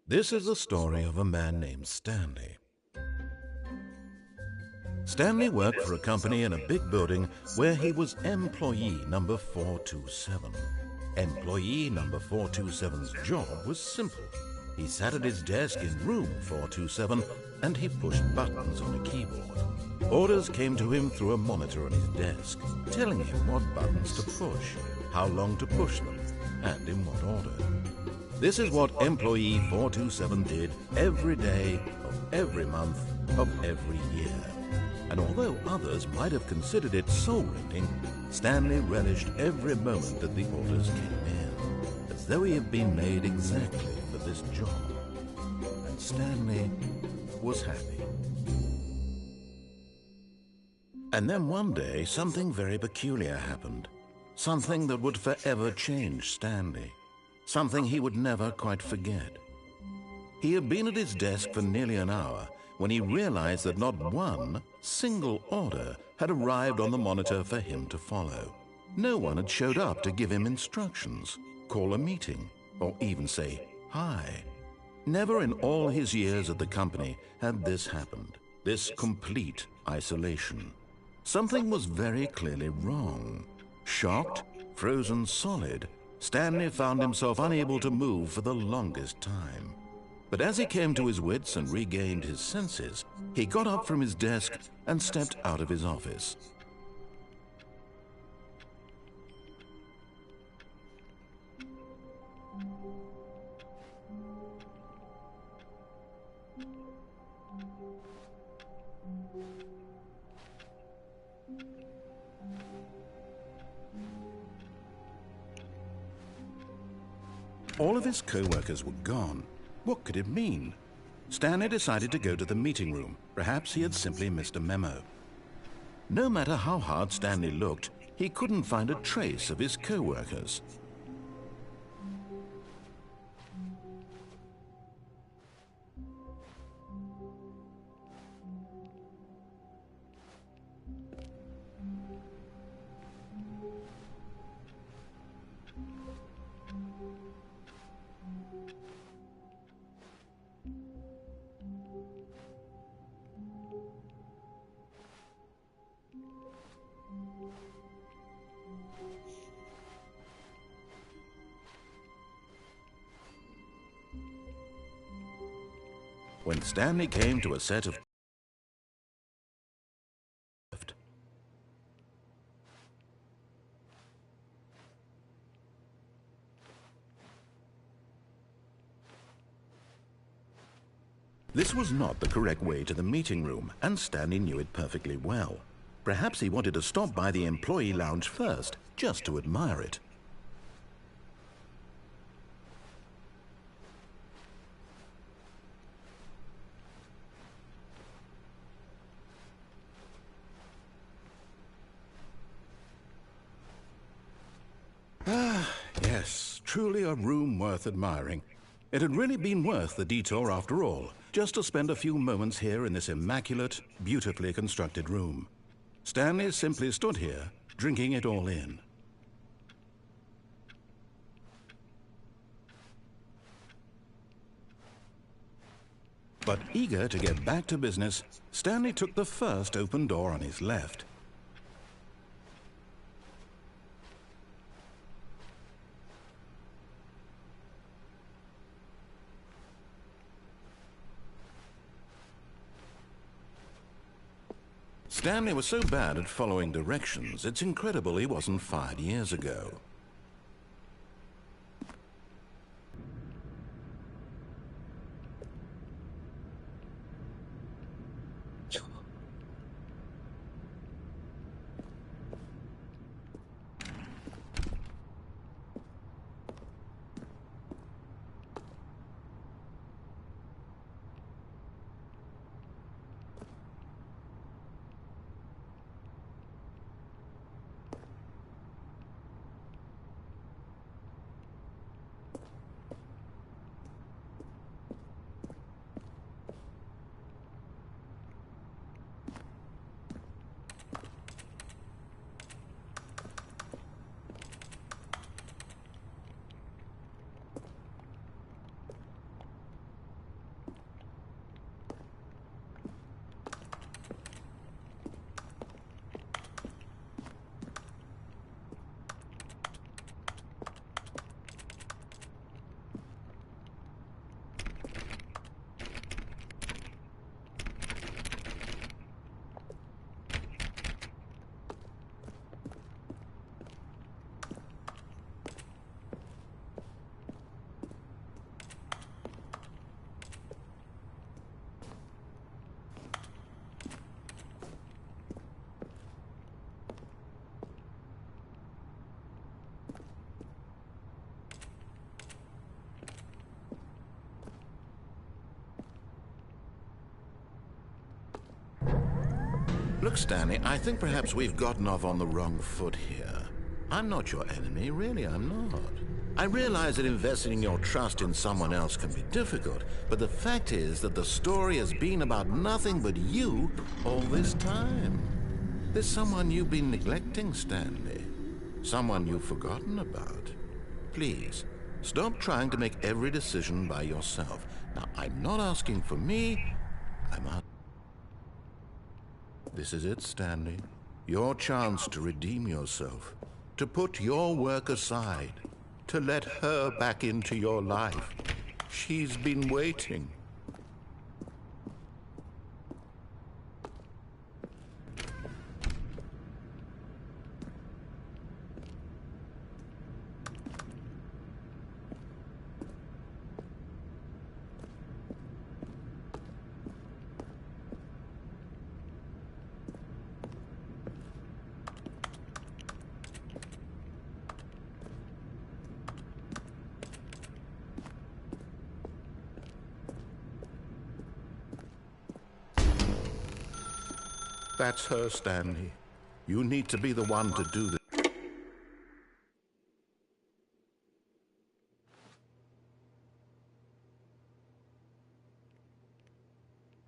This is the story of a man named Stanley. Stanley worked for a company in a big building where he was employee number 427. Employee number 427's job was simple. He sat at his desk in room 427 and he pushed buttons on a keyboard. Orders came to him through a monitor on his desk, telling him what buttons to push, how long to push them, and in what order. This is what employee 427 did every day of every month of every year. And although others might have considered it soul-rending, Stanley relished every moment that the orders came in, as though he had been made exactly for this job. And Stanley was happy. And then one day, something very peculiar happened. Something that would forever change Stanley. Something he would never quite forget. He had been at his desk for nearly an hour when he realized that not one single order had arrived on the monitor for him to follow. No one had showed up to give him instructions, call a meeting, or even say hi. Never in all his years at the company had this happened, this complete isolation. Something was very clearly wrong. Shocked, frozen solid, Stanley found himself unable to move for the longest time. But as he came to his wits and regained his senses, he got up from his desk and stepped out of his office. All of his co-workers were gone. What could it mean? Stanley decided to go to the meeting room. Perhaps he had simply missed a memo. No matter how hard Stanley looked, he couldn't find a trace of his co-workers. When Stanley came to a set of This was not the correct way to the meeting room, and Stanley knew it perfectly well. Perhaps he wanted to stop by the employee lounge first, just to admire it. Yes, truly a room worth admiring. It had really been worth the detour after all, just to spend a few moments here in this immaculate, beautifully constructed room. Stanley simply stood here, drinking it all in. But eager to get back to business, Stanley took the first open door on his left. Stanley was so bad at following directions, it's incredible he wasn't fired years ago. Look, Stanley, I think perhaps we've gotten off on the wrong foot here. I'm not your enemy, really, I'm not. I realize that investing your trust in someone else can be difficult, but the fact is that the story has been about nothing but you all this time. There's someone you've been neglecting, Stanley. Someone you've forgotten about. Please, stop trying to make every decision by yourself. Now, I'm not asking for me, I'm asking. This is it, Stanley. Your chance to redeem yourself. To put your work aside. To let her back into your life. She's been waiting. That's her, Stanley. You need to be the one to do this.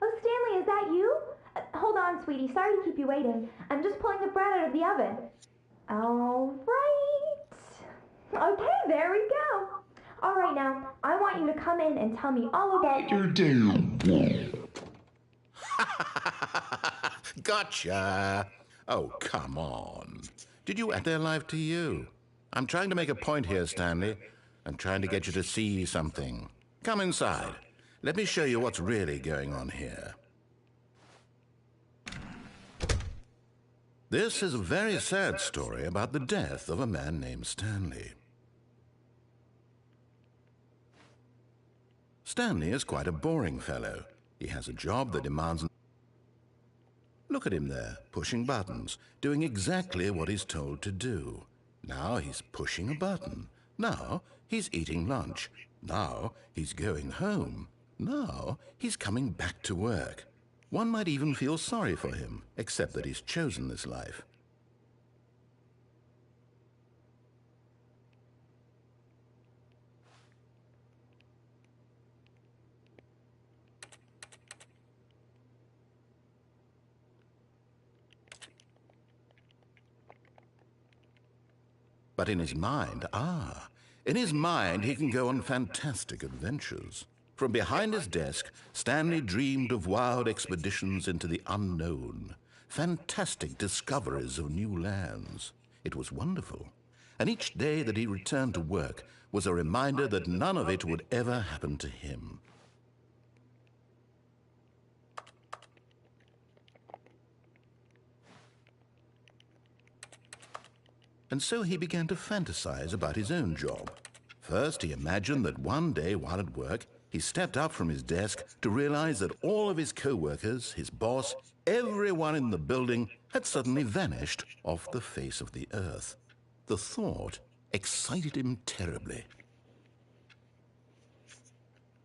Oh, Stanley, is that you? Hold on, sweetie. Sorry to keep you waiting. I'm just pulling the bread out of the oven. All right. Okay, there we go. All right, now, I want you to come in and tell me all about your day. Gotcha! Oh, come on. Did you add their life to you? I'm trying to make a point here, Stanley. I'm trying to get you to see something. Come inside. Let me show you what's really going on here. This is a very sad story about the death of a man named Stanley. Stanley is quite a boring fellow. He has a job that demands... Look at him there, pushing buttons, doing exactly what he's told to do. Now he's pushing a button. Now he's eating lunch. Now he's going home. Now he's coming back to work. One might even feel sorry for him, except that he's chosen this life. But in his mind, in his mind he can go on fantastic adventures. From behind his desk, Stanley dreamed of wild expeditions into the unknown, fantastic discoveries of new lands. It was wonderful. And each day that he returned to work was a reminder that none of it would ever happen to him. And so he began to fantasize about his own job. First, he imagined that one day while at work, he stepped up from his desk to realize that all of his co-workers, his boss, everyone in the building had suddenly vanished off the face of the earth. The thought excited him terribly.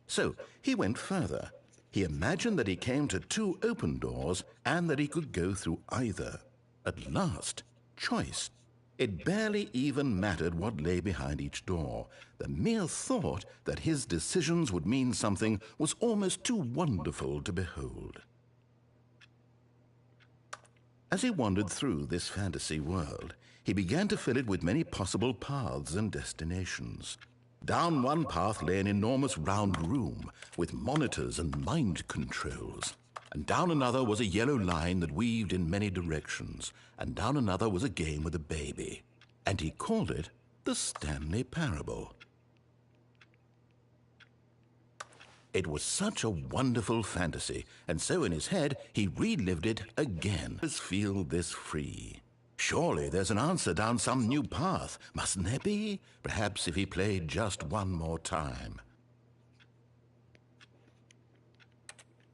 So he went further. He imagined that he came to two open doors and that he could go through either. At last, choice. It barely even mattered what lay behind each door. The mere thought that his decisions would mean something was almost too wonderful to behold. As he wandered through this fantasy world, he began to fill it with many possible paths and destinations. Down one path lay an enormous round room with monitors and mind controls. And down another was a yellow line that weaved in many directions. And down another was a game with a baby. And he called it the Stanley Parable. It was such a wonderful fantasy, and so in his head he relived it again. Let's feel this free. Surely there's an answer down some new path, mustn't there be? Perhaps if he played just one more time.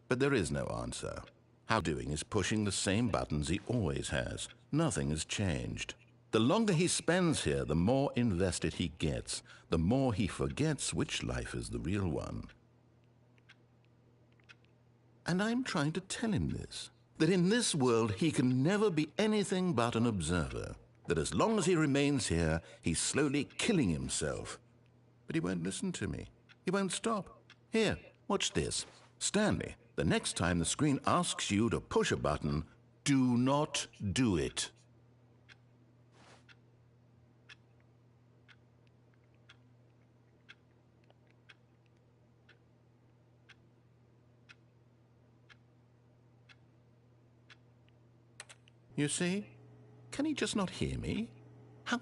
But there is no answer. How doing is pushing the same buttons he always has. Nothing has changed. The longer he spends here, the more invested he gets, the more he forgets which life is the real one. And I'm trying to tell him this. that in this world he can never be anything but an observer, that as long as he remains here, he's slowly killing himself. But he won't listen to me. He won't stop. Here, watch this. Stanley, the next time the screen asks you to push a button, do not do it. You see? Can he just not hear me?